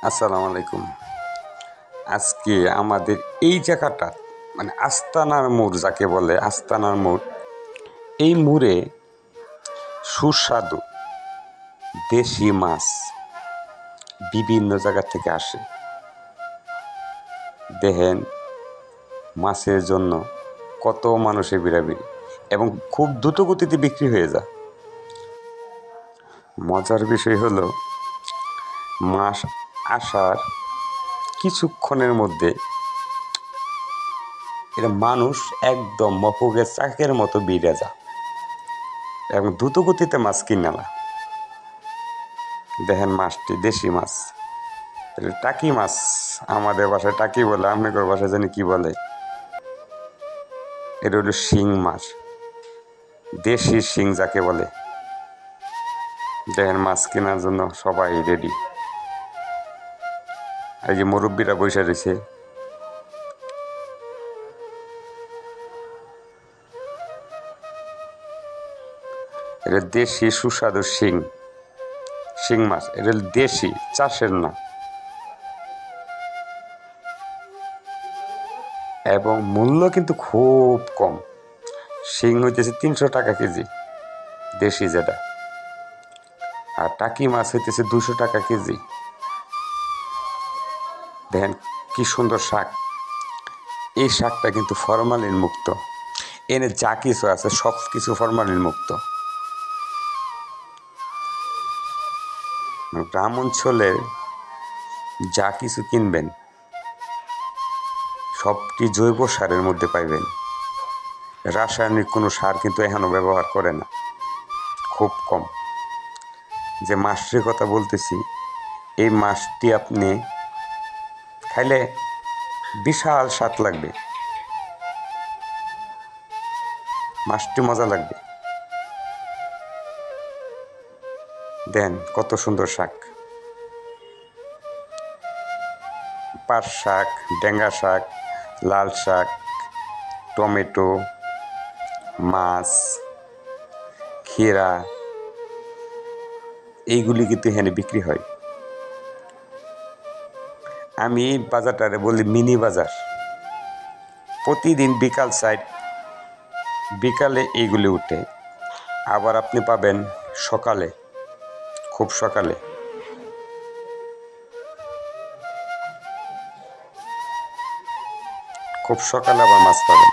আসসালামু আলাইকুম। আজকে আমাদের এই জায়গাটা মানে আস্তানার মোড় যাকে বলে, আস্তানার মোড়, এই মোড়ে সুস্বাদু দেশি মাছ বিভিন্ন জায়গা থেকে আসে। দেখেন মাছের জন্য কত মানুষের ভিড়াভিড়ি এবং খুব দ্রুত গতিতে বিক্রি হয়ে যায়। মজার বিষয় হলো মাছ আসার কিছুক্ষণের মধ্যে এটা মানুষ একদম মফুগের চাকের মতো বিড়ে যায় এবং দ্রুত গতিতে মাছ কিনে না। দেখেন মাছটি দেশি মাছ, এটা টাকি মাছ। আমাদের বাসায় টাকি বলে, আপনাদের বাসায় জানি কি বলে। এটা হলো শিং মাছ, দেশি শিং যাকে বলে। দেখেন মাছ কেনার জন্য সবাই রেডি। এই যে মুরব্বীরা বসে রয়েছে। এটা দেশি সুস্বাদু শিং মাছ। এটা দেশি, চাষের না। এবং মূল্য কিন্তু খুব কম। শিং হইতেছে 300 টাকা কেজি দেশি যেটা, আর টাকি মাছ হইতেছে 200 টাকা কেজি। দেখেন কি সুন্দর শাক। এই শাকটা কিন্তু ফরমালিন মুক্ত। এনে যা কিছু আছে সব কিছু ফরমালিন মুক্ত। গ্রাম অঞ্চলে যা কিছু কিনবেন সবটি জৈব সারের মধ্যে পাইবেন। রাসায়নিক কোনো সার কিন্তু এখনো ব্যবহার করে না, খুব কম। যে মাছটির কথা বলতেছি, এই মাছটি আপনি খাইলে বিশাল স্বাদ লাগবে, মাছটি মজা লাগবে। দেন কত সুন্দর শাক, পাট শাক, ডেঙ্গা শাক, লাল শাক, টমেটো, মাছ, ক্ষীরা, এইগুলি কিন্তু এখানে বিক্রি হয়। আমি এই বাজারটারে বলি মিনি বাজার। প্রতিদিন বিকালে এইগুলি উঠে, আবার আপনি পাবেন সকালে, খুব সকালে। খুব সকালে আবার মাছ পাবেন।